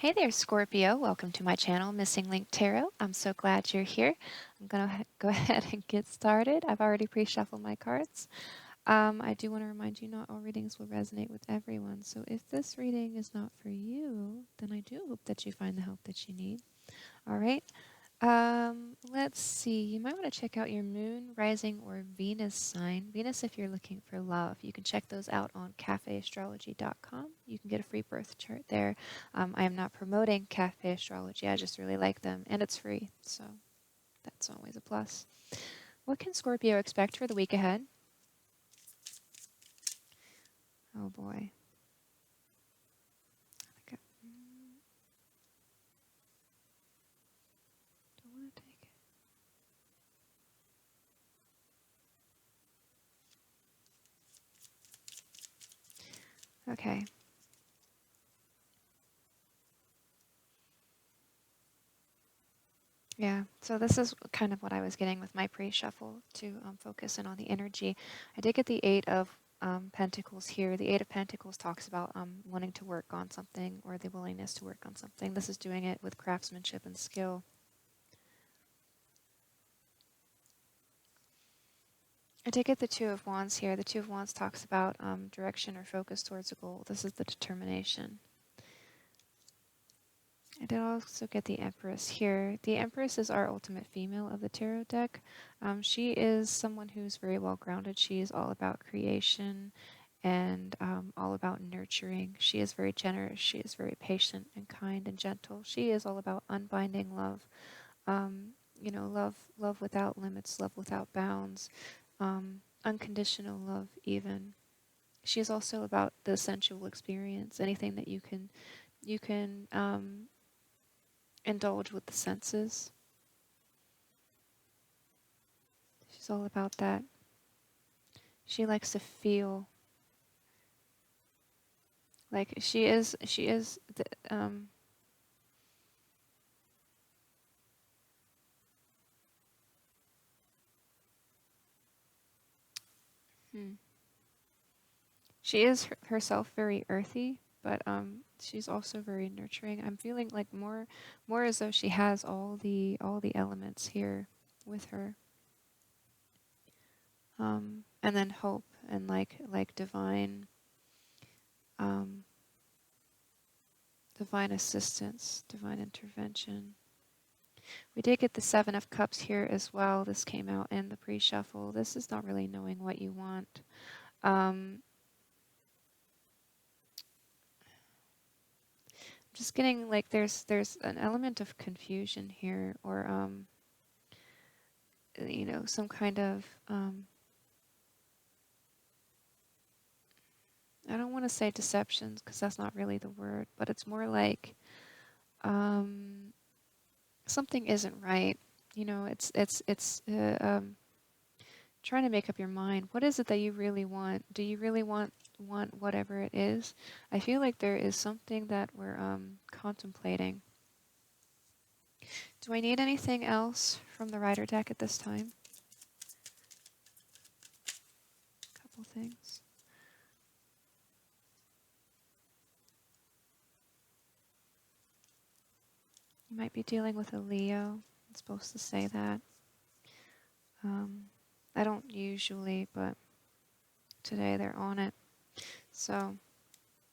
Hey there, Scorpio. Welcome to my channel, Missing Link Tarot. I'm so glad you're here. I'm going to go ahead and get started. I've already pre-shuffled my cards. I do want to remind you not all readings will resonate with everyone. So if this reading is not for you, then I do hope that you find the help that you need. All right. Let's see. You might want to check out your moon, rising, or Venus sign. Venus, if you're looking for love, you can check those out on cafeastrology.com. You can get a free birth chart there. I am not promoting cafe astrology. I just really like them, and it's free, so that's always a plus. What can Scorpio expect for the week ahead? Oh boy. Okay. Don't want to take it. Okay. Yeah, so this is kind of what I was getting with my pre-shuffle to focus in on the energy. I did get the Eight of Pentacles here. The Eight of Pentacles talks about wanting to work on something or the willingness to work on something. This is doing it with craftsmanship and skill. I did get the Two of Wands here. The Two of Wands talks about direction or focus towards a goal. This is the determination. I did also get the Empress here. The Empress is our ultimate female of the tarot deck. She is someone who's very well grounded. She is all about creation and all about nurturing. She is very generous. She is very patient and kind and gentle. She is all about unbinding love. Love without limits, love without bounds, unconditional love even. She is also about the sensual experience, anything that you can indulge with the senses. She's all about that. She likes to feel like she is the, hmm. She is herself very earthy, but she's also very nurturing. I'm feeling like more as though she has all the elements here with her. And then hope and like um, divine assistance, divine intervention. We did get the Seven of Cups here as well. This came out in the pre-shuffle. This is not really knowing what you want. Just getting like there's an element of confusion here, or some kind of I don't want to say deceptions because that's not really the word, but it's more like something isn't right. It's trying to make up your mind. What is it that you really want? Do you really want whatever it is? I feel like there is something that we're contemplating. Do I need anything else from the Rider deck at this time? A couple things. You might be dealing with a Leo. I'm supposed to say that. I don't usually, but today they're on it. So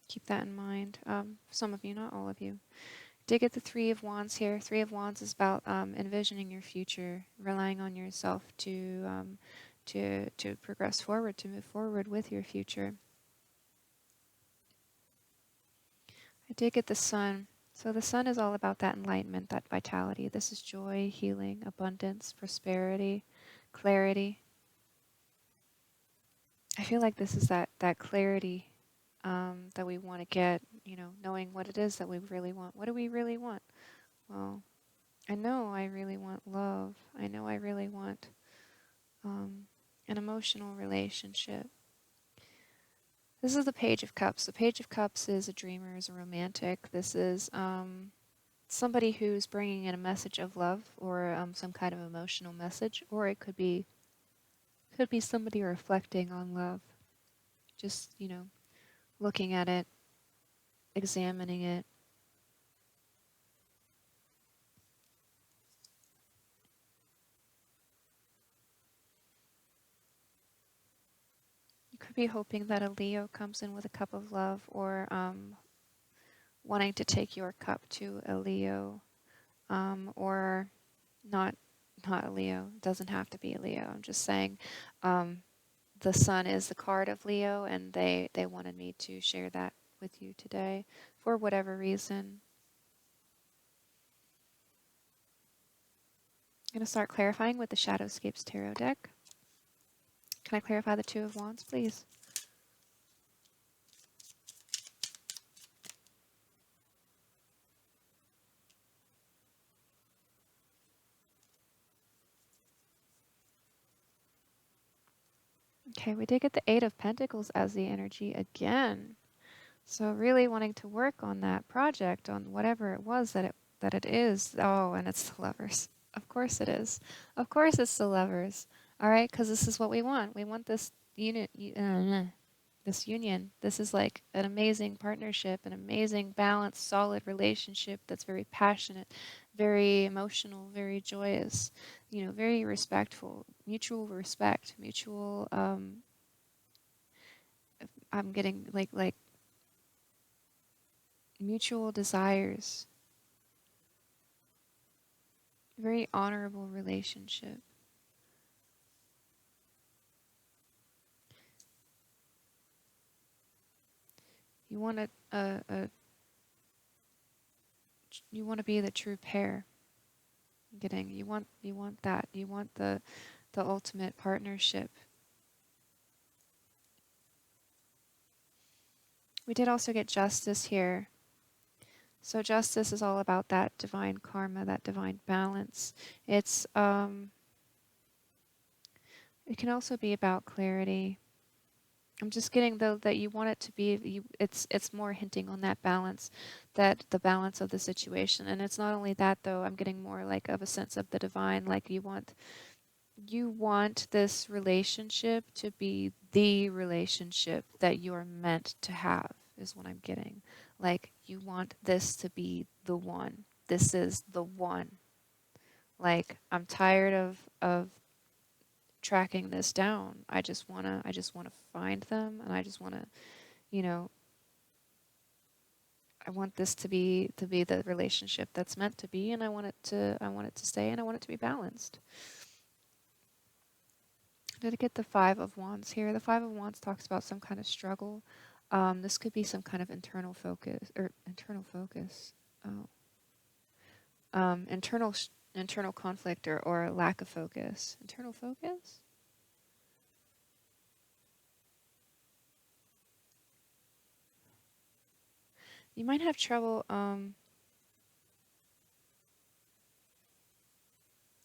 keep that in mind. Some of you, not all of you. Did get the Three of Wands here. Three of Wands is about envisioning your future, relying on yourself to progress forward, to move forward with your future. I did get the Sun. So the Sun is all about that enlightenment, that vitality. This is joy, healing, abundance, prosperity, clarity. I feel like this is that clarity that we want to get, knowing what it is that we really want. What do we really want? Well, I know I really want love. I know I really want an emotional relationship. This is the Page of Cups. The Page of Cups is a dreamer, is a romantic. This is somebody who's bringing in a message of love or some kind of emotional message, or it could be somebody reflecting on love, just looking at it, examining it, be hoping that a Leo comes in with a cup of love, or wanting to take your cup to a Leo, or not not a Leo. It doesn't have to be a Leo. I'm just saying, the sun is the card of Leo, and they wanted me to share that with you today for whatever reason. I'm going to start clarifying with the Shadowscapes Tarot deck. Can I clarify the Two of Wands, please? Okay, we did get the Eight of Pentacles as the energy again. So really wanting to work on that project, on whatever it was that it is. Oh, and it's the Lovers. Of course it is. Of course it's the Lovers. All right, because this is what we want. We want this unit, this union. This is like an amazing partnership, an amazing, balanced, solid relationship that's very passionate, very emotional, very joyous, very respectful, mutual respect, mutual, I'm getting like mutual desires, very honorable relationship. You want you want to be the true pair. You want that. You want the ultimate partnership. We did also get Justice here. So Justice is all about that divine karma, that divine balance. It can also be about clarity. I'm just getting though that you want it to be, it's more hinting on that balance, that the balance of the situation. And it's not only that though, I'm getting more like of a sense of the divine, like you want this relationship to be the relationship that you're meant to have, is what I'm getting. Like you want this to be the one. This is the one. Like I'm tired of tracking this down. I just wanna find them, and I just wanna, you know, I want this to be the relationship that's meant to be, and I want it to stay, and I want it to be balanced. Did I get the Five of Wands here? The Five of Wands talks about some kind of struggle. This could be some kind of internal focus. Oh. Internal conflict or lack of focus. Internal focus? You might have trouble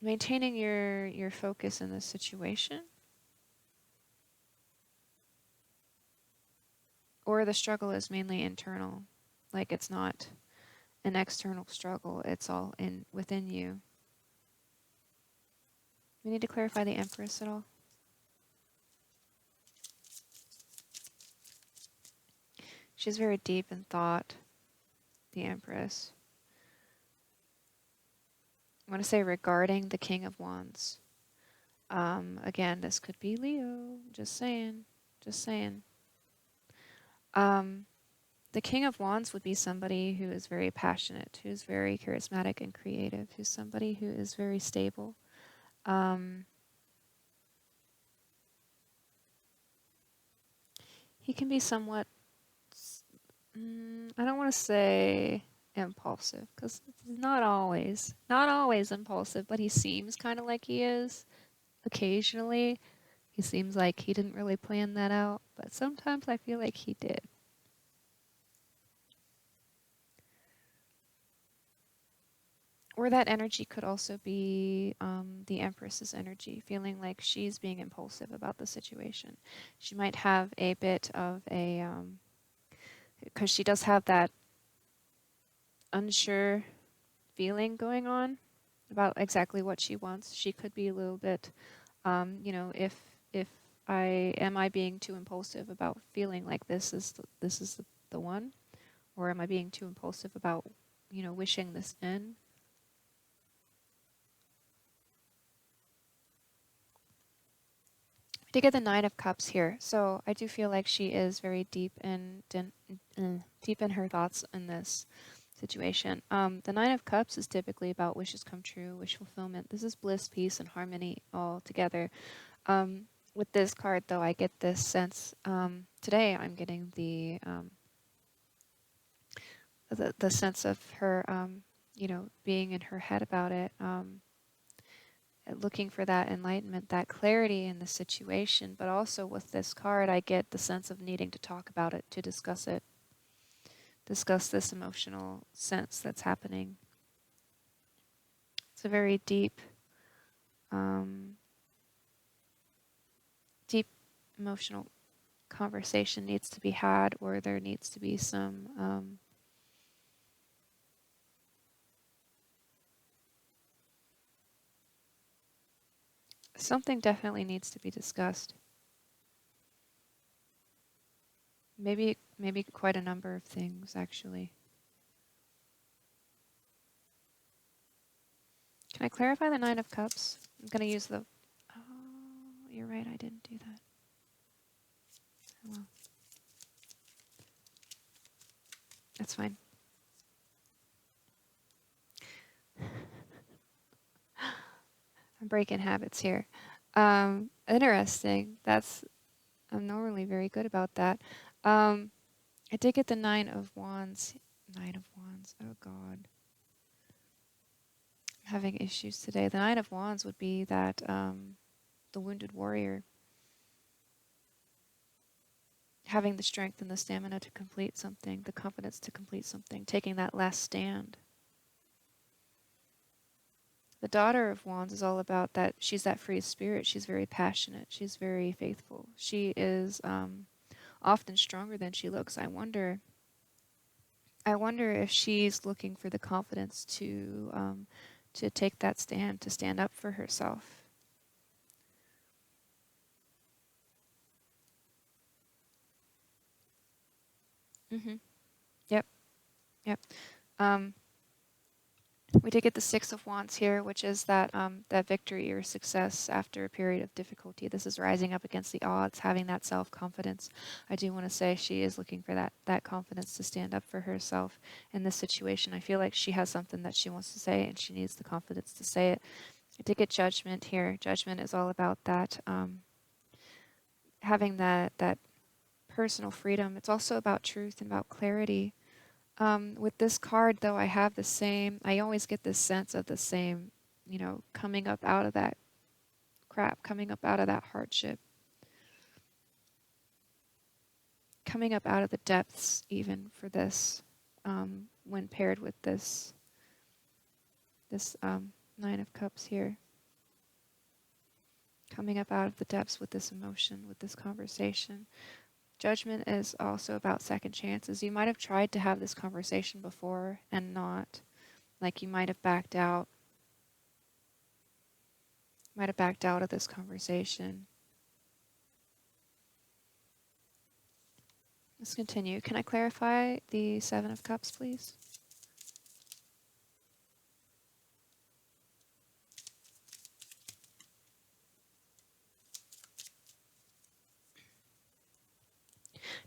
maintaining your focus in this situation. Or the struggle is mainly internal. Like it's not an external struggle, it's all within you. We need to clarify the Empress at all. She's very deep in thought, the Empress. I want to say regarding the King of Wands. Again, this could be Leo. Just saying. The King of Wands would be somebody who is very passionate, who's very charismatic and creative, who's somebody who is very stable. He can be somewhat, I don't want to say impulsive, because he's not always impulsive, but he seems kind of like he is. Occasionally, he seems like he didn't really plan that out, but sometimes I feel like he did. Or that energy could also be the Empress's energy, feeling like she's being impulsive about the situation. She might have a bit of a, because she does have that unsure feeling going on about exactly what she wants. She could be a little bit, if I being too impulsive about feeling like this is the one, or am I being too impulsive about, wishing this in? To get the Nine of Cups here, so I do feel like she is very deep in her thoughts in this situation. The Nine of Cups is typically about wishes come true, wish fulfillment. This is bliss, peace, and harmony all together. With this card, though, I get this sense. Today, I'm getting the sense of her, being in her head about it. Looking for that enlightenment, that clarity in the situation, but also with this card, I get the sense of needing to talk about it, to discuss it, discuss this emotional sense that's happening. It's a very deep emotional conversation needs to be had, or there needs to be some something definitely needs to be discussed. Maybe quite a number of things, actually. Can I clarify the Nine of Cups? I'm going to use the... Oh, you're right, I didn't do that. Oh, well. That's fine. I'm breaking habits here. Interesting. I'm normally very good about that. I did get the Nine of Wands. Nine of Wands. Oh, God. I'm having issues today. The Nine of Wands would be that the wounded warrior having the strength and the stamina to complete something, the confidence to complete something, taking that last stand. The Daughter of Wands is all about that. She's that free spirit. She's very passionate. She's very faithful. She is often stronger than she looks. I wonder if she's looking for the confidence to take that stand, to stand up for herself. Mm-hmm. Yep. Yep. Um, we did get the Six of Wands here, which is that victory or success after a period of difficulty. This is rising up against the odds, having that self-confidence. I do want to say she is looking for that confidence to stand up for herself in this situation. I feel like she has something that she wants to say, and she needs the confidence to say it. I did get Judgment here. Judgment is all about that having that personal freedom. It's also about truth and about clarity. With this card, though, I always get this sense of the same, coming up out of that crap, coming up out of that hardship, coming up out of the depths, even for this, when paired with this Nine of Cups here. Coming up out of the depths with this emotion, with this conversation. Judgment is also about second chances. You might have tried to have this conversation before and not. Like you might have backed out. Might have backed out of this conversation. Let's continue. Can I clarify the Seven of Cups, please?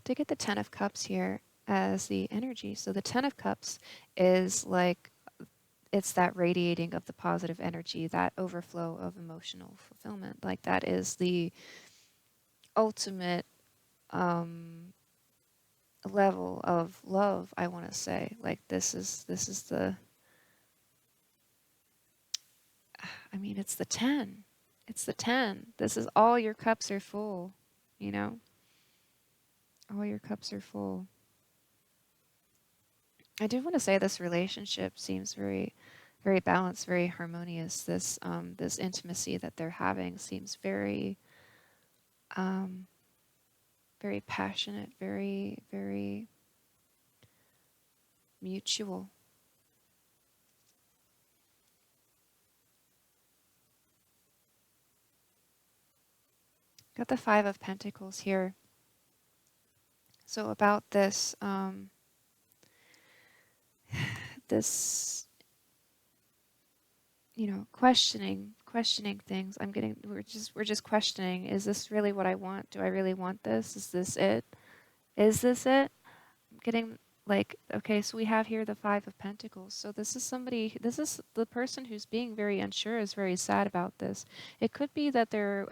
To get the Ten of Cups here as the energy. So the Ten of Cups is like, it's that radiating of the positive energy, that overflow of emotional fulfillment. Like that is the ultimate level of love, I want to say. Like this is the, I mean, it's the 10. It's the 10. This is all your cups are full, you know? All your cups are full. I do want to say this relationship seems very, very balanced, very harmonious. This intimacy that they're having seems very, very passionate, very, very mutual. Got the Five of Pentacles here. So about this, this, questioning questioning things. We're just questioning, is this really what I want? Do I really want this? Is this it? Is this it? I'm getting like, okay, so we have here the 5 of Pentacles. So this is the person who's being very unsure, is very sad about this. It could be that they're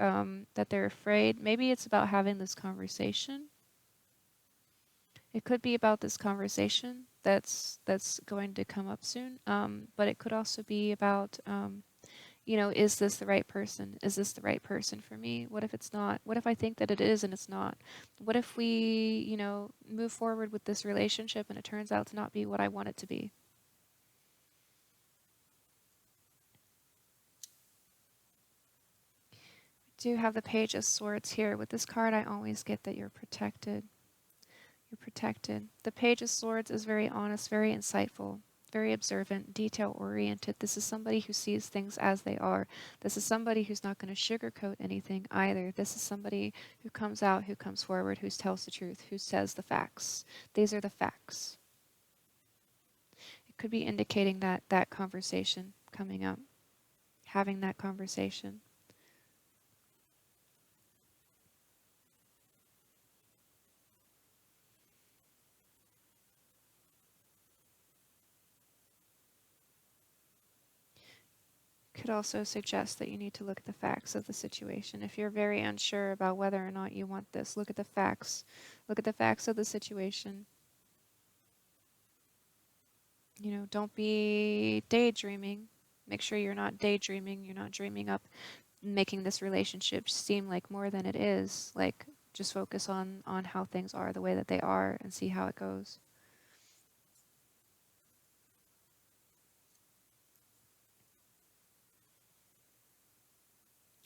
afraid. Maybe it's about having this conversation. It could be about this conversation that's going to come up soon. But it could also be about is this the right person? Is this the right person for me? What if it's not? What if I think that it is and it's not? What if we, move forward with this relationship and it turns out to not be what I want it to be? We do have the Page of Swords here. With this card, I always get that you're protected. You're protected. The Page of Swords is very honest, very insightful, very observant, detail-oriented. This is somebody who sees things as they are. This is somebody who's not going to sugarcoat anything either. This is somebody who comes out, who comes forward, who tells the truth, who says the facts. These are the facts. It could be indicating that conversation coming up, having that conversation. Could also suggest that you need to look at the facts of the situation. If you're very unsure about whether or not you want this, look at the facts. Look at the facts of the situation. Don't be daydreaming. Make sure you're not daydreaming. You're not dreaming up, making this relationship seem like more than it is. Like, just focus on how things are the way that they are and see how it goes.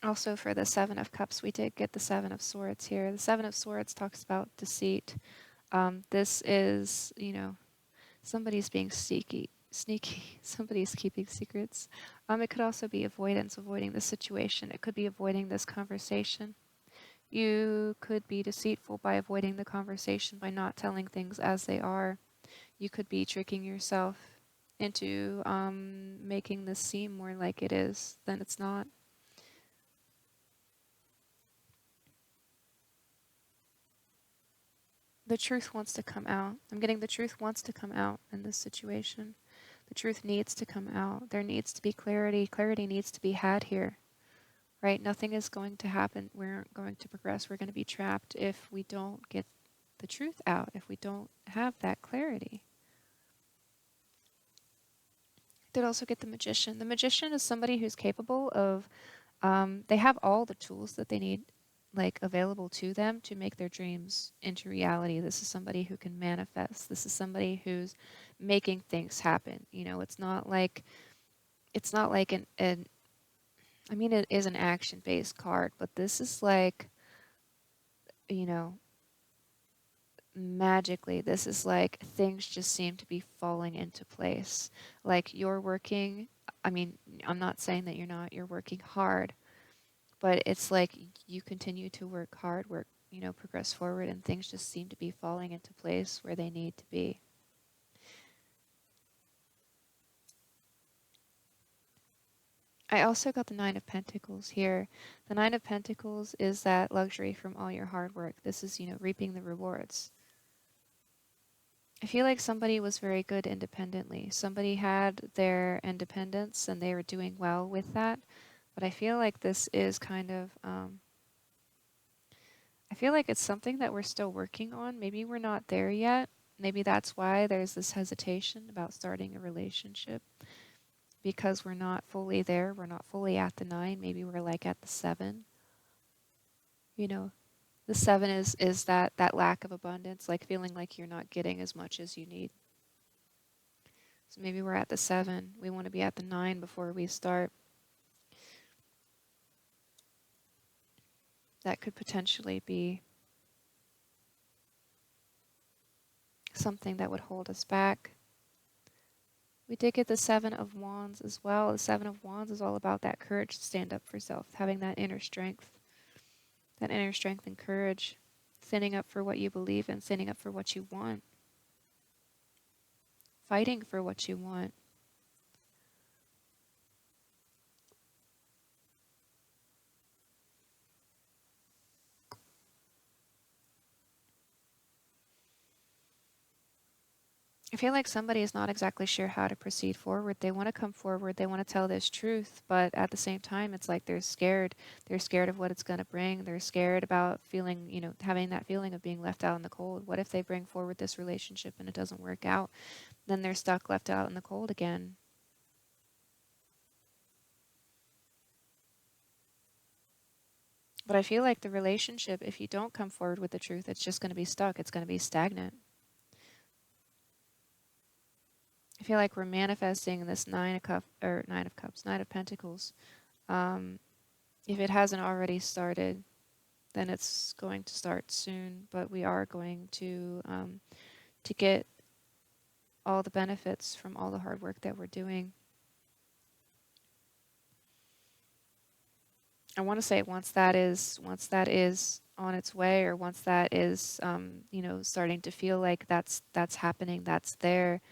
Also, for the 7 of Cups, we did get the 7 of Swords here. The 7 of Swords talks about deceit. This is, somebody's being sneaky. Somebody's keeping secrets. It could also be avoidance, avoiding the situation. It could be avoiding this conversation. You could be deceitful by avoiding the conversation, by not telling things as they are. You could be tricking yourself into making this seem more like it is than it's not. The truth wants to come out. I'm getting the truth wants to come out in this situation. The truth needs to come out. There needs to be clarity. Clarity needs to be had here, right? Nothing is going to happen. We're going to progress. We're going to be trapped if we don't get the truth out, if we don't have that clarity. Did also get the Magician. The Magician is somebody who's capable of, they have all the tools that they need, like, available to them to make their dreams into reality. This is somebody who can manifest. This is somebody who's making things happen. It's not like an I mean, it is an action-based card, but this is like, you know, magically, this is like things just seem to be falling into place. Like, you're working, I mean, I'm not saying that you're working hard, but it's like you continue to work hard, progress forward, and things just seem to be falling into place where they need to be. I also got the 9 of Pentacles here. The 9 of Pentacles is that luxury from all your hard work. This is, reaping the rewards. I feel like somebody was very good independently. Somebody had their independence and they were doing well with that. But I feel like this is kind of, I feel like it's something that we're still working on. Maybe we're not there yet. Maybe that's why there's this hesitation about starting a relationship, because we're not fully there. We're not fully at the 9. Maybe we're like at the 7. You know, the 7 is that lack of abundance, like feeling like you're not getting as much as you need. So maybe we're at the 7. We want to be at the 9 before we start. That could potentially be something that would hold us back. We did get the 7 of Wands as well. The 7 of Wands is all about that courage to stand up for self, having that inner strength and courage, standing up for what you believe in, standing up for what you want, fighting for what you want. I feel like somebody is not exactly sure how to proceed forward. They want to come forward, they want to tell this truth, but at the same time, it's like they're scared. They're scared of what it's going to bring. They're scared about feeling, having that feeling of being left out in the cold. What if they bring forward this relationship and it doesn't work out? Then they're stuck left out in the cold again. But I feel like the relationship, if you don't come forward with the truth, it's just going to be stuck. It's going to be stagnant. I feel like we're manifesting this Nine of Cups, Nine of Pentacles. If it hasn't already started, then it's going to start soon. But we are going to get all the benefits from all the hard work that we're doing. I want to say once that is on its way, or once that is starting to feel like that's happening, that's there,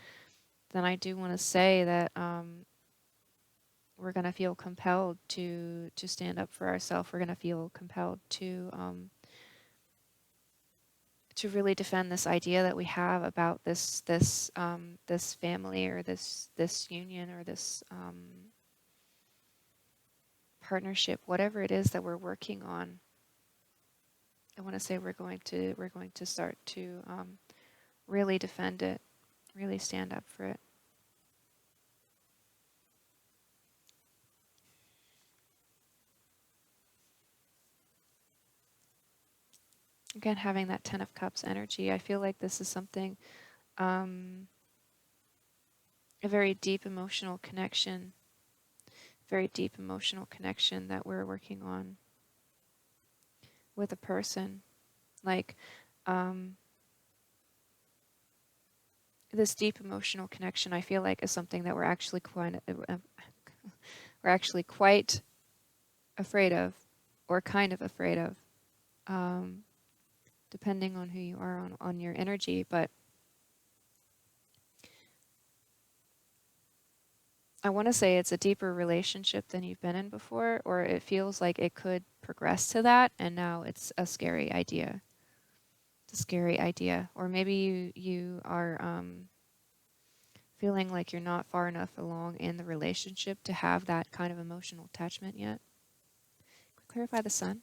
then I do want to say that we're going to feel compelled to stand up for ourselves. We're going to feel compelled to really defend this idea that we have about this family, or this union, or this partnership, whatever it is that we're working on. I want to say we're going to start to really defend it, really stand up for it. Again, having that Ten of Cups energy, I feel like this is something, a very deep emotional connection that we're working on with a person. Like, this deep emotional connection, I feel like, is something that we're actually quite afraid of, or kind of afraid of, depending on who you are on your energy. But I want to say it's a deeper relationship than you've been in before, or it feels like it could progress to that, and now it's a scary idea. It's a scary idea. Or maybe you are feeling like you're not far enough along in the relationship to have that kind of emotional attachment yet. Clarify the Sun.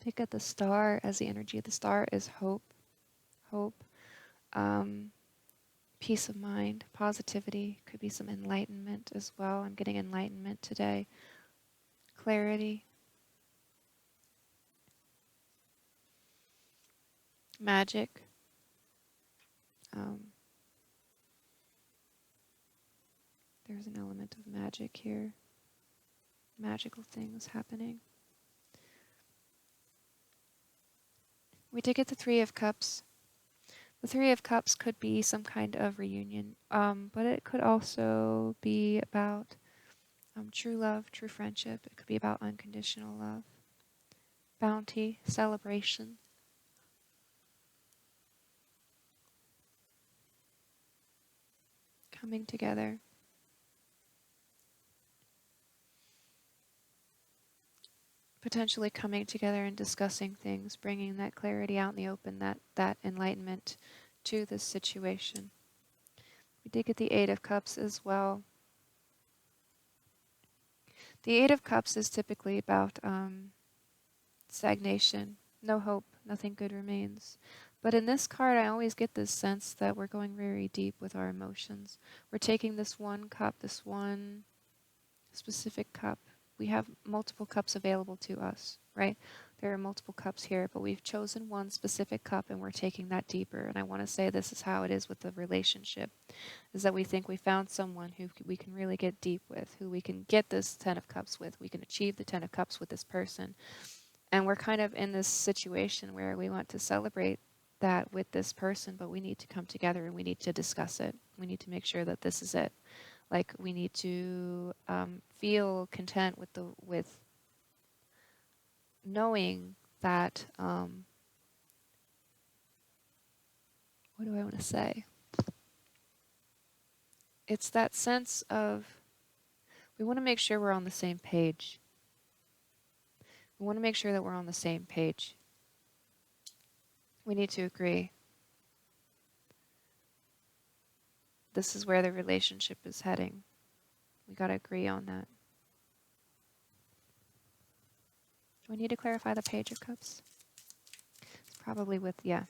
Pick at the Star, as the energy of the Star is hope, um, peace of mind, positivity. Could be some enlightenment as well. I'm getting enlightenment today. Clarity, magic. There's an element of magic here. Magical things happening. We did get the Three of Cups. The Three of Cups could be some kind of reunion, but it could also be about true love, true friendship. It could be about unconditional love, bounty, celebration. Coming together. Potentially coming together and discussing things, bringing that clarity out in the open, that enlightenment to this situation. We did get the Eight of Cups as well. The Eight of Cups is typically about stagnation, no hope, nothing good remains. But in this card, I always get this sense that we're going very deep with our emotions. We're taking this one cup, this one specific cup. We have multiple cups available to us, right? There are multiple cups here, but we've chosen one specific cup and we're taking that deeper. And I want to say this is how it is with the relationship, is that we think we found someone who we can really get deep with, who we can get this Ten of Cups with. We can achieve the Ten of Cups with this person. And we're kind of in this situation where we want to celebrate that with this person, but we need to come together and we need to discuss it. We need to make sure that this is it. Like, we need to feel content with knowing that, what do I want to say? It's that sense of, We want to make sure we're on the same page. We want to make sure that we're on the same page. We need to agree. This is where the relationship is heading. We got to agree on that. Do we need to clarify the Page of Cups? It's probably with, yeah.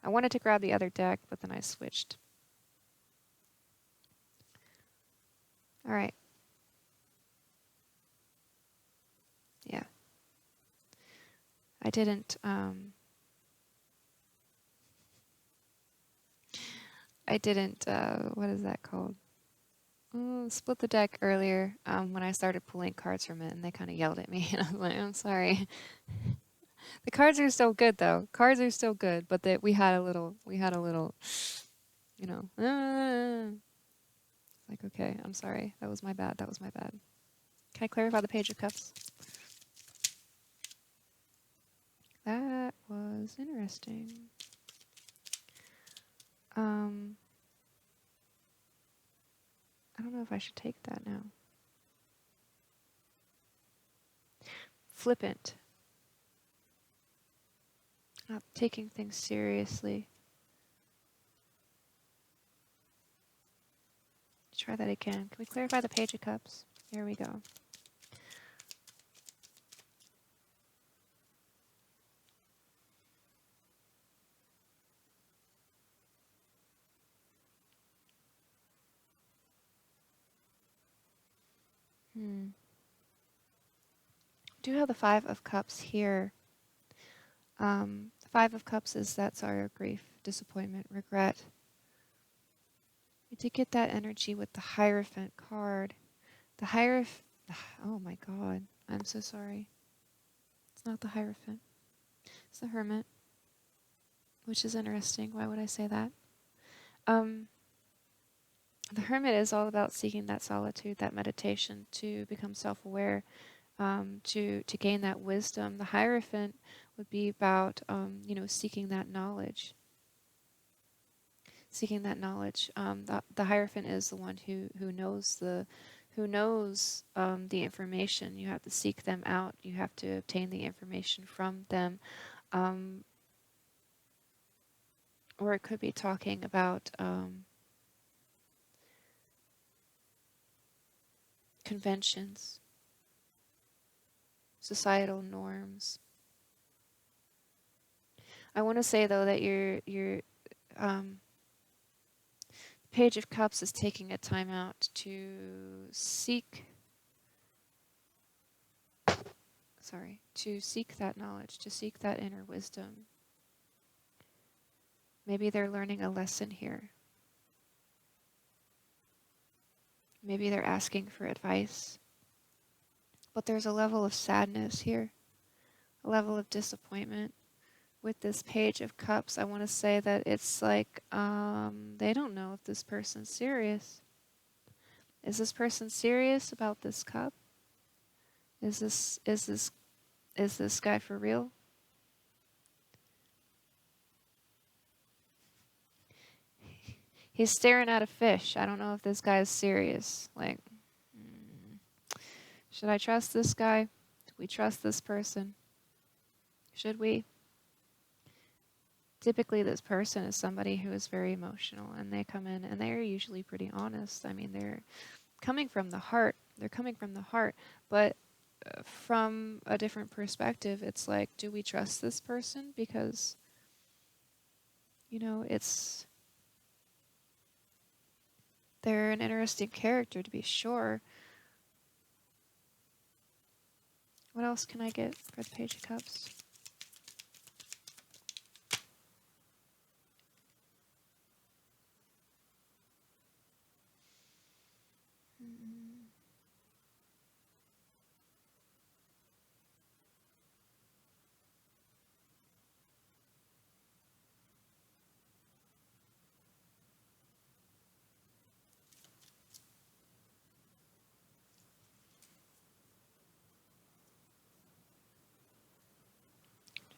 I wanted to grab the other deck, but then I switched. All right. Yeah. I didn't, what is that called? Split the deck earlier when I started pulling cards from it, and they kind of yelled at me, and I was like, I'm sorry. The cards are still good, though. Cards are still good, but we had a little, you know, like, okay, I'm sorry. That was my bad. That was my bad. Can I clarify the Page of Cups? That was interesting. I don't know if I should take that now. Flippant. Not taking things seriously. Try that again. Can we clarify the Page of Cups? Here we go. Do have the Five of Cups here. The Five of Cups is that's our grief, disappointment, regret. We did get that energy with the Hierophant card. The Hierophant, oh my god, I'm so sorry. It's not the Hierophant. It's the Hermit, which is interesting. Why would I say that? The Hermit is all about seeking that solitude, that meditation, to become self-aware, to gain that wisdom. The Hierophant would be about, seeking that knowledge. Seeking that knowledge. The Hierophant is the one who knows the information. You have to seek them out. You have to obtain the information from them. Or it could be talking about conventions, societal norms. I want to say though that your Page of Cups is taking a time out to seek that knowledge, to seek that inner wisdom. Maybe they're learning a lesson here. Maybe they're asking for advice. But there's a level of sadness here, a level of disappointment. With this Page of Cups, I want to say that it's like they don't know if this person's serious. Is this person serious about this cup? Is this guy for real? He's staring at a fish. I don't know if this guy is serious. Like, should I trust this guy? Do we trust this person? Should we? Typically, this person is somebody who is very emotional, and they come in and they're usually pretty honest. I mean, they're coming from the heart. They're coming from the heart, but from a different perspective, it's like, do we trust this person? Because, they're an interesting character to be sure. What else can I get for the Page of Cups?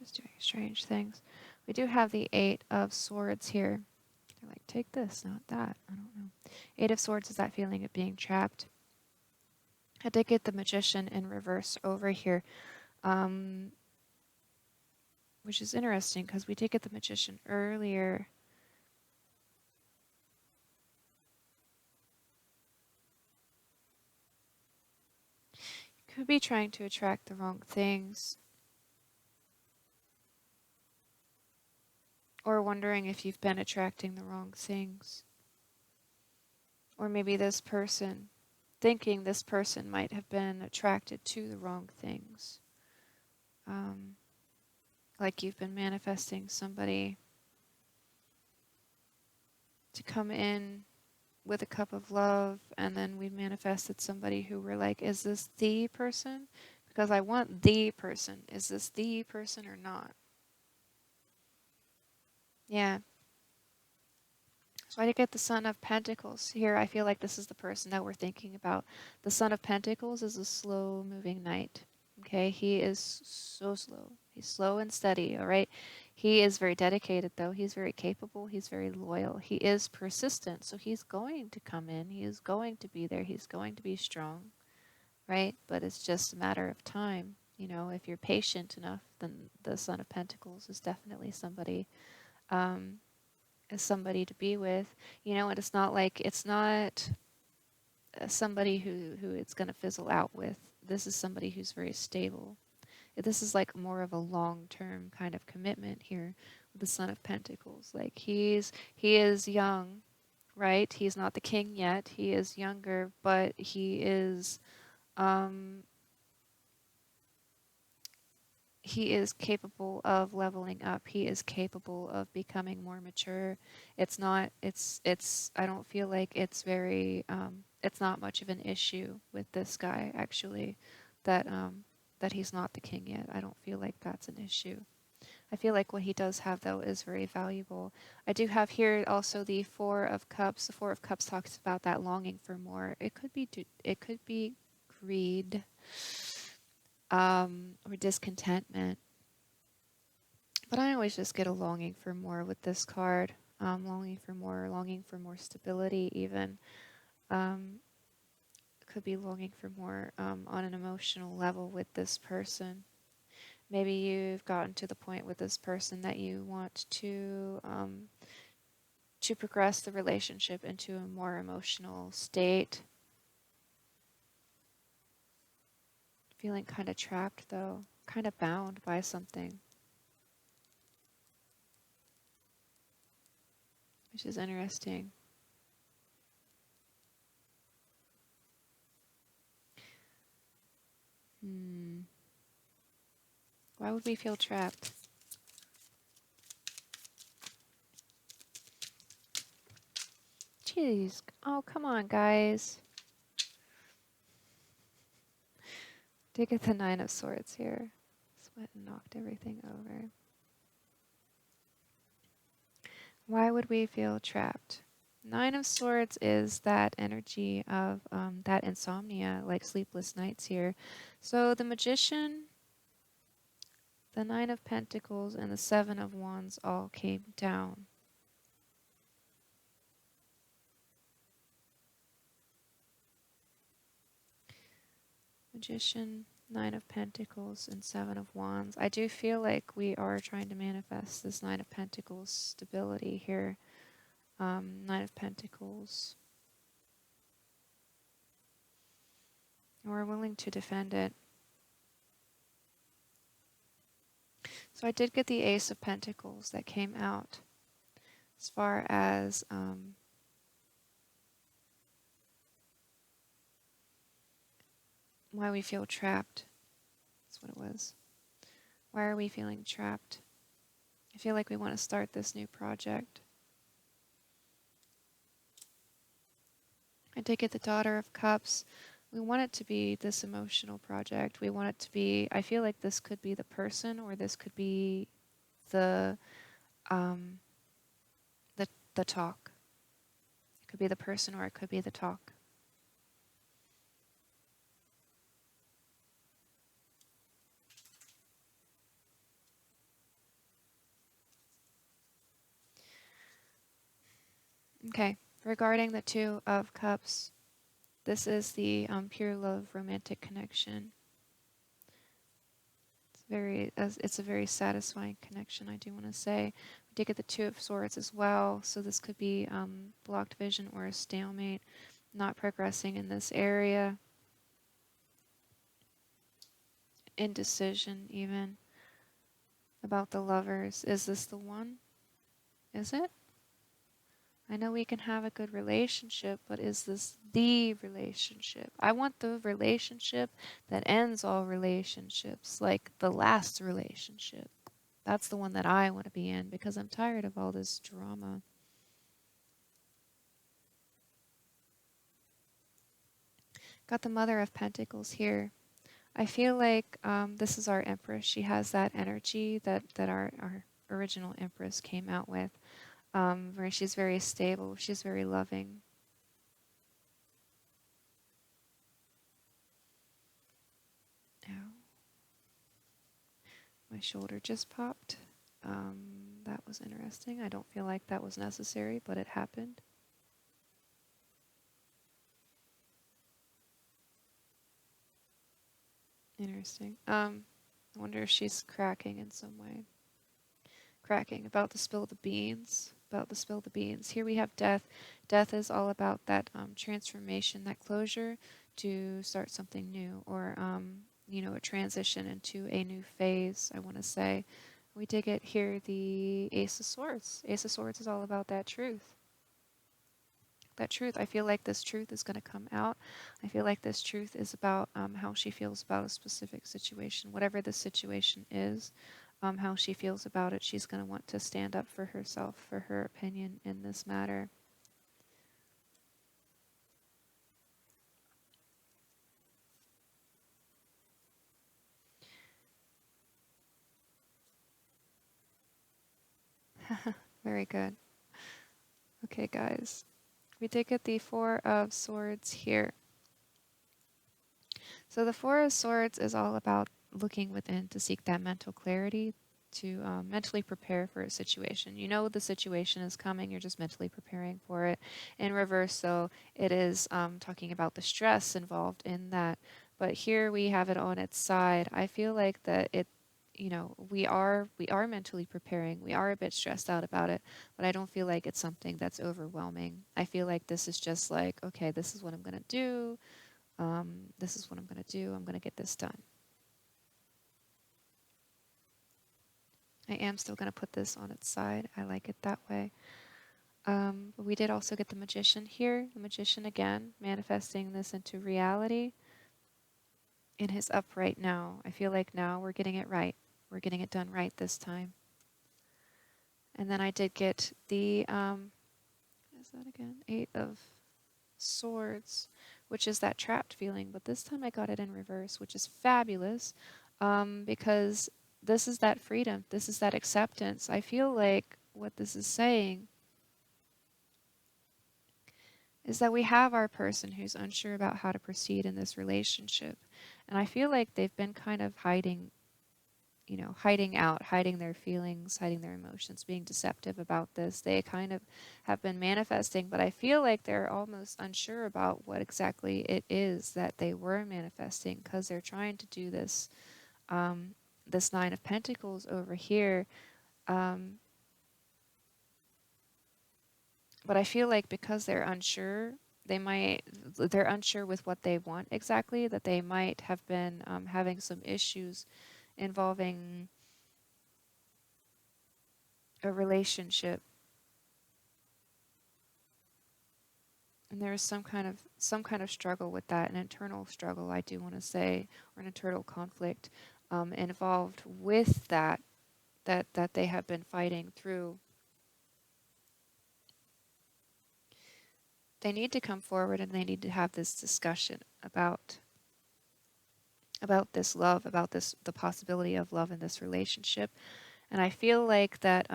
Just doing strange things. We do have the Eight of Swords here. They're like, take this, not that. I don't know. Eight of Swords is that feeling of being trapped. I did get the Magician in reverse over here, um, which is interesting because we did get the Magician earlier. Could be trying to attract the wrong things, or wondering if you've been attracting the wrong things. Or maybe this person, thinking this person might have been attracted to the wrong things. Like you've been manifesting somebody to come in with a cup of love, and then we manifested somebody who we're like, is this the person? Because I want the person. Is this the person or not? Yeah. So I get the Son of Pentacles here. I feel like this is the person that we're thinking about. The Son of Pentacles is a slow moving knight. Okay, he is so slow. He's slow and steady, all right? He is very dedicated, though. He's very capable. He's very loyal. He is persistent, so he's going to come in. He is going to be there. He's going to be strong, right? But it's just a matter of time. You know, if you're patient enough, then the Son of Pentacles is definitely somebody um, as somebody to be with, you know, and it's not somebody who it's going to fizzle out with. This is somebody who's very stable. This is like more of a long-term kind of commitment here with the Son of Pentacles. Like he is young, right? He's not the king yet. He is younger, but um he is capable of leveling up. He is capable of becoming more mature. It's not, I don't feel like it's not much of an issue with this guy, actually, that he's not the king yet. I don't feel like that's an issue. I feel like what he does have, though, is very valuable. I do have here also the Four of Cups. The Four of Cups talks about that longing for more. It could be greed, or discontentment. But I always just get a longing for more with this card. Longing for more stability, even. Um, could be longing for more on an emotional level with this person. Maybe you've gotten to the point with this person that you want to progress the relationship into a more emotional state. Feeling kind of trapped, though, kind of bound by something, which is interesting. Why would we feel trapped? Jeez. Oh, come on, guys. Did get the Nine of Swords here. Sweat and knocked everything over. Why would we feel trapped? Nine of Swords is that energy of that insomnia, like sleepless nights here. So the Magician, the Nine of Pentacles, and the Seven of Wands all came down. Magician, Nine of Pentacles, and Seven of Wands. I do feel like we are trying to manifest this Nine of Pentacles stability here. Nine of Pentacles. We're willing to defend it. So I did get the Ace of Pentacles that came out as far as why we feel trapped. That's what it was. Why are we feeling trapped? I feel like we want to start this new project. I did get the Daughter of Cups. We want it to be this emotional project. We want it to be, I feel like this could be the person, or this could be the um, the talk. It could be the person, or it could be the talk. Okay, regarding the Two of Cups, This is the pure love romantic connection. It's a very satisfying connection, I do want to say. We did get the Two of Swords as well, so this could be blocked vision or a stalemate, not progressing in this area, indecision even about the lovers. Is this the one? Is it? I know we can have a good relationship, but is this the relationship? I want the relationship that ends all relationships, like the last relationship. That's the one that I want to be in because I'm tired of all this drama. Got the Mother of Pentacles here. I feel like this is our Empress. She has that energy that our original Empress came out with, where she's very stable, she's very loving. Ow. My shoulder just popped. That was interesting. I don't feel like that was necessary, but it happened. Interesting. I wonder if she's cracking in some way. Cracking about to spill the beans. About to spill the beans. Here we have death. Death is all about that transformation, that closure to start something new, or a transition into a new phase. I want to say, we did get here the Ace of Swords. Ace of Swords is all about that truth. That truth. I feel like this truth is going to come out. I feel like this truth is about how she feels about a specific situation, whatever the situation is. How she feels about it. She's going to want to stand up for herself, for her opinion in this matter. Very good. Okay, guys. We did get the Four of Swords here. So the Four of Swords is all about looking within to seek that mental clarity, to mentally prepare for a situation. You know the situation is coming, you're just mentally preparing for it. In reverse, though, it is talking about the stress involved in that. But here we have it on its side. I feel like that we are mentally preparing. We are a bit stressed out about it, but I don't feel like it's something that's overwhelming. I feel like this is just like, okay, this is what I'm gonna do. This is what I'm going to do. I'm going to get this done. I am still going to put this on its side. I like it that way. But we did also get the Magician here. The Magician again, manifesting this into reality in his upright now. I feel like now we're getting it right. We're getting it done right this time. And then I did get the, what is that again? Eight of Swords, which is that trapped feeling, but this time I got it in reverse, which is fabulous, because this is that freedom, this is that acceptance. I feel like what this is saying is that we have our person who's unsure about how to proceed in this relationship, and I feel like they've been kind of hiding out, hiding their feelings, hiding their emotions, being deceptive about this. They kind of have been manifesting, but I feel like they're almost unsure about what exactly it is that they were manifesting, because they're trying to do this, this Nine of Pentacles over here. But I feel like because they're unsure, they're unsure with what they want exactly, that they might have been having some issues involving a relationship, and there is some kind of struggle with that, an internal struggle, I do want to say, or an internal conflict involved with that they have been fighting through. They need to come forward and they need to have this discussion about this love, about the possibility of love in this relationship. And I feel like that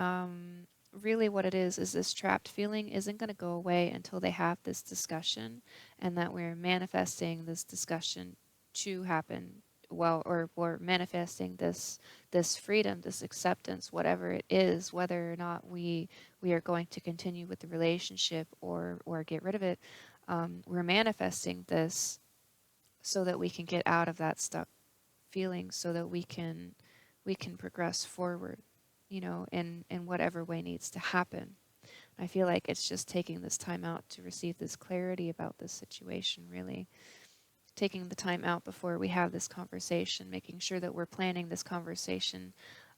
really what it is this trapped feeling isn't going to go away until they have this discussion, and that we're manifesting this discussion to happen, well, or we're manifesting this freedom, this acceptance, whatever it is, whether or not we are going to continue with the relationship or get rid of it. We're manifesting this so that we can get out of that stuck feeling, so that we can progress forward, in whatever way needs to happen. I feel like it's just taking this time out to receive this clarity about this situation, really. Taking the time out before we have this conversation, making sure that we're planning this conversation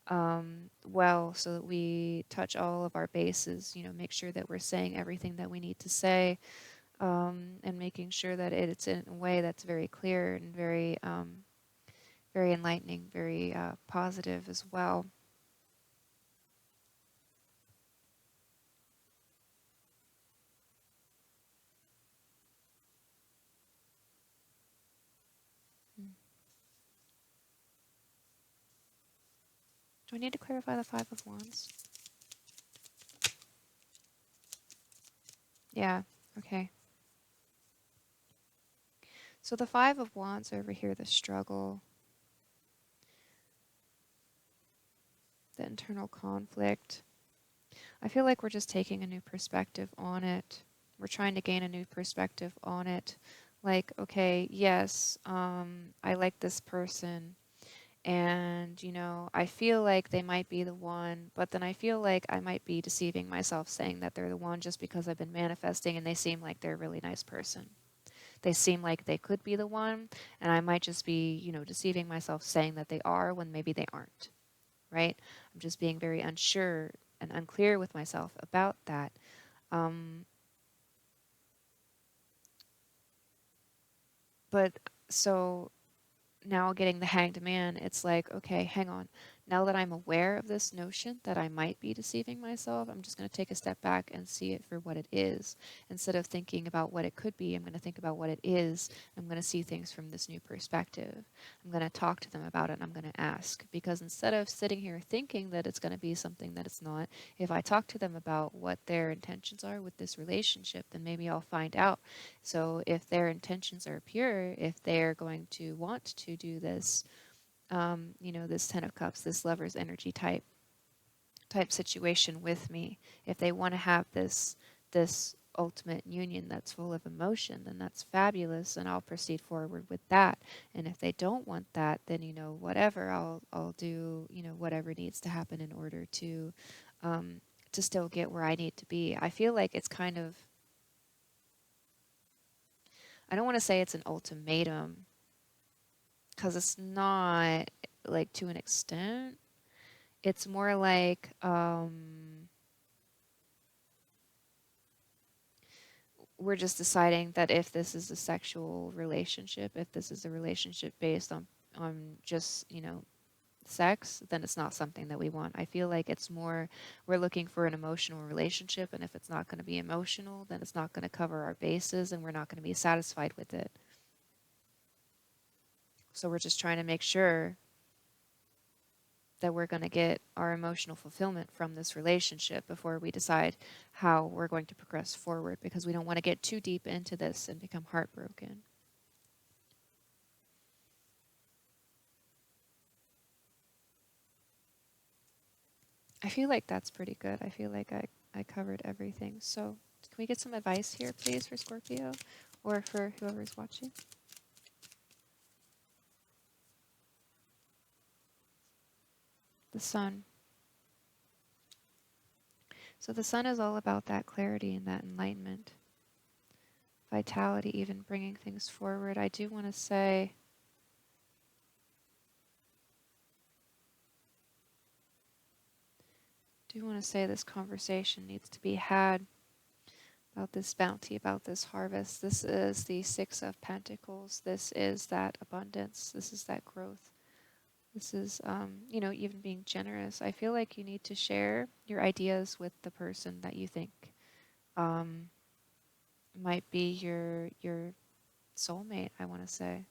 well, so that we touch all of our bases, make sure that we're saying everything that we need to say, and making sure that it's in a way that's very clear and very enlightening, very positive as well. Mm. Do I need to clarify the Five of Wands? Yeah, okay. So the Five of Wands over here, the struggle, the internal conflict. I feel like we're just taking a new perspective on it. We're trying to gain a new perspective on it. Like, okay, yes, I like this person, and, I feel like they might be the one, but then I feel like I might be deceiving myself saying that they're the one just because I've been manifesting and they seem like they're a really nice person. They seem like they could be the one, and I might just be, deceiving myself saying that they are when maybe they aren't, right? I'm just being very unsure and unclear with myself about that. Um, but so now getting the hanged man, it's like, okay, hang on. Now that I'm aware of this notion that I might be deceiving myself, I'm just going to take a step back and see it for what it is. Instead of thinking about what it could be, I'm going to think about what it is. I'm going to see things from this new perspective. I'm going to talk to them about it, and I'm going to ask. Because instead of sitting here thinking that it's going to be something that it's not, if I talk to them about what their intentions are with this relationship, then maybe I'll find out. So if their intentions are pure, if they're going to want to do this, this Ten of Cups, this lover's energy type situation with me, if they want to have this ultimate union that's full of emotion, then that's fabulous, and I'll proceed forward with that. And if they don't want that, then whatever, I'll do whatever needs to happen in order to still get where I need to be. I feel like it's kind of, I don't want to say it's an ultimatum, because it's not, like, to an extent. It's more like, we're just deciding that if this is a sexual relationship, if this is a relationship based on just, sex, then it's not something that we want. I feel like it's more, we're looking for an emotional relationship, and if it's not going to be emotional, then it's not going to cover our bases, and we're not going to be satisfied with it. So we're just trying to make sure that we're going to get our emotional fulfillment from this relationship before we decide how we're going to progress forward, because we don't want to get too deep into this and become heartbroken. I feel like that's pretty good. I feel like I covered everything. So can we get some advice here, please, for Scorpio, or for whoever's watching? The sun. So the sun is all about that clarity and that enlightenment, vitality, even bringing things forward. I do want to say, this conversation needs to be had about this bounty, about this harvest. This is the Six of Pentacles. This is that abundance. This is that growth. This is, even being generous. I feel like you need to share your ideas with the person that you think um, might be your soulmate, I want to say.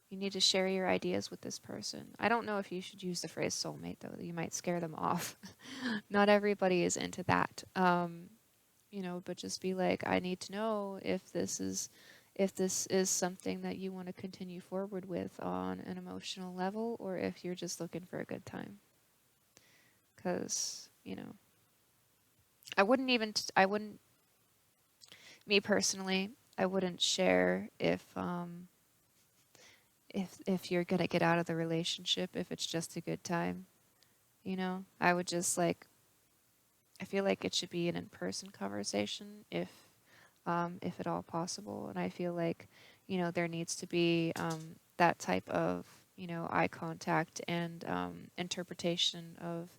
You need to share your ideas with this person. I don't know if you should use the phrase soulmate, though. You might scare them off. Not everybody is into that. But just be like, I need to know if this is something that you want to continue forward with on an emotional level, or if you're just looking for a good time. Because I wouldn't even I wouldn't Me personally, I wouldn't share if you're gonna get out of the relationship if it's just a good time. You know, I would just like I feel like it should be an in-person conversation if at all possible. And I feel like, you know, there needs to be that type of, you know, eye contact and interpretation of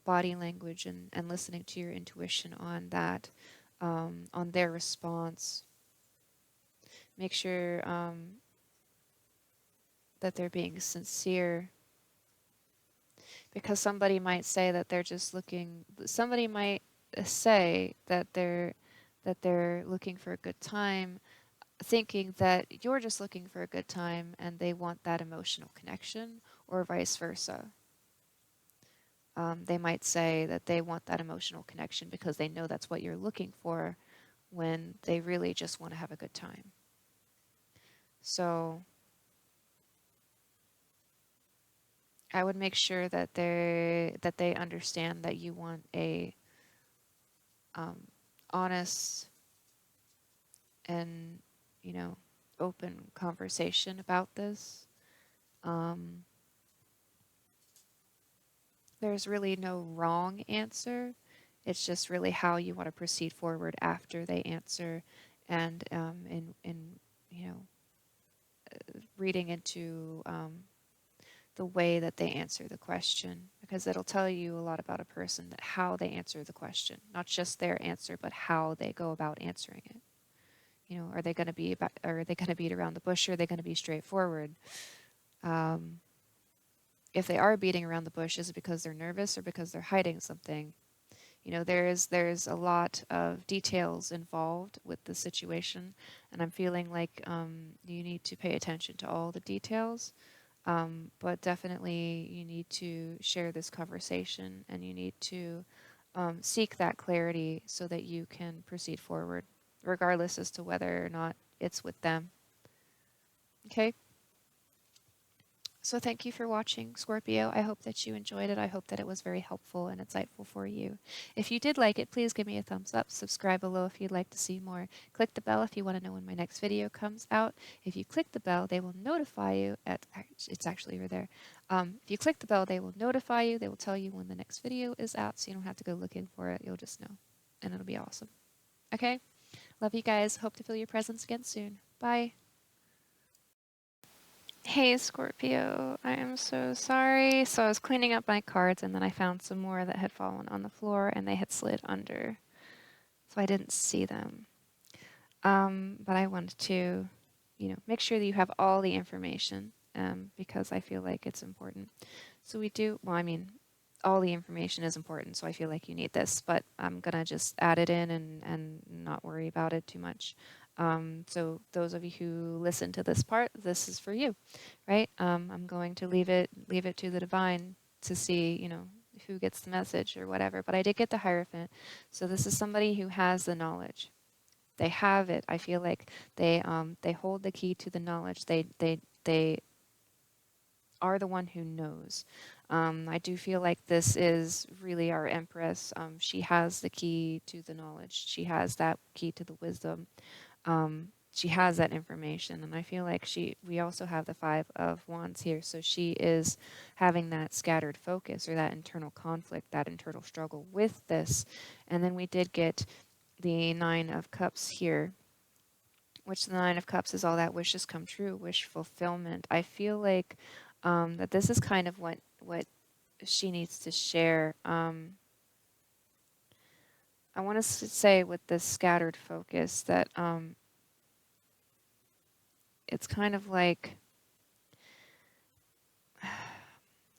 body language and listening to your intuition on that, on their response. Make sure that they're being sincere, because somebody might say that they're just looking, somebody might say that they're looking for a good time, thinking that you're just looking for a good time and they want that emotional connection, or vice versa. They might say that they want that emotional connection because they know that's what you're looking for, when they really just want to have a good time. So I would make sure that they understand that you want a um, honest and, you know, open conversation about this. Um, there's really no wrong answer. It's just really how you want to proceed forward after they answer, and in you know, reading into the way that they answer the question, because it'll tell you a lot about a person, that how they answer the question, not just their answer, but how they go about answering it. You know, are they going to be are they going to beat around the bush, or are they going to be straightforward? Um, if they are beating around the bush, is it because they're nervous or because they're hiding something? You know, there's a lot of details involved with the situation, and I'm feeling like you need to pay attention to all the details. But definitely, you need to share this conversation, and you need to seek that clarity so that you can proceed forward, regardless as to whether or not it's with them. Okay? So thank you for watching, Scorpio. I hope that you enjoyed it. I hope that it was very helpful and insightful for you. If you did like it, please give me a thumbs up. Subscribe below if you'd like to see more. Click the bell if you want to know when my next video comes out. If you click the bell, they will notify you it's actually over there. If you click the bell, they will notify you. They will tell you when the next video is out, so you don't have to go looking for it. You'll just know, and it'll be awesome. Okay? Love you guys. Hope to feel your presence again soon. Bye. Hey Scorpio, I am so sorry. So I was cleaning up my cards and then I found some more that had fallen on the floor and they had slid under. So I didn't see them. But I wanted to, you know, make sure that you have all the information, because I feel like it's important. So we do, well, I mean, all the information is important, so I feel like you need this, but I'm gonna just add it in and not worry about it too much. So those of you who listen to this part, this is for you, right? I'm going to leave it to the divine to see, you know, who gets the message or whatever. But I did get the Hierophant, so this is somebody who has the knowledge. They have it. I feel like they hold the key to the knowledge. They are the one who knows. I do feel like this is really our Empress. She has the key to the knowledge. She has that key to the wisdom. She has that information, and I feel like we also have the Five of Wands here, so she is having that scattered focus or that internal conflict, that internal struggle with this. And then we did get the Nine of Cups here, which the Nine of Cups is all that wishes come true, wish fulfillment. I feel like that this is kind of what she needs to share. I want to say with this scattered focus that it's kind of like,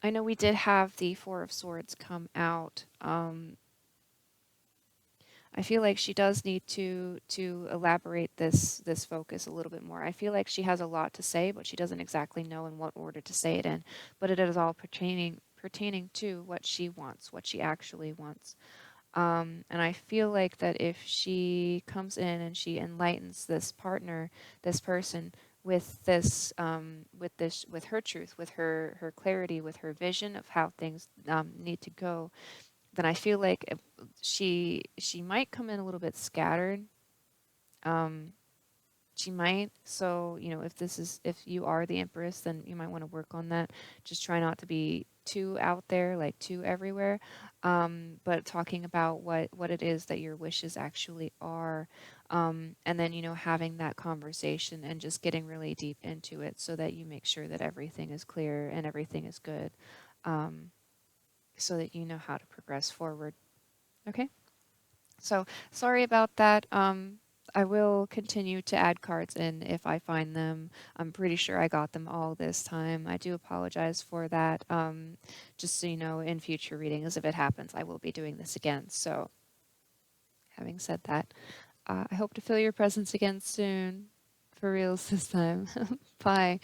I know we did have the Four of Swords come out. I feel like she does need to elaborate this focus a little bit more. I feel like she has a lot to say, but she doesn't exactly know in what order to say it in. But it is all pertaining to what she wants, what she actually wants. And I feel like that if she comes in and she enlightens this partner, this person, with her truth, with her clarity, with her vision of how things need to go, then I feel like she might come in a little bit scattered, Um, she might. So, if you are the Empress, then you might want to work on that. Just try not to be too out there, like too everywhere. But talking about what it is that your wishes actually are, and then, having that conversation and just getting really deep into it so that you make sure that everything is clear and everything is good, um, so that you know how to progress forward. Okay? So sorry about that. I will continue to add cards in if I find them. I'm pretty sure I got them all this time. I do apologize for that. Just so you know, in future readings, if it happens, I will be doing this again. So, having said that, I hope to feel your presence again soon. For reals this time. Bye.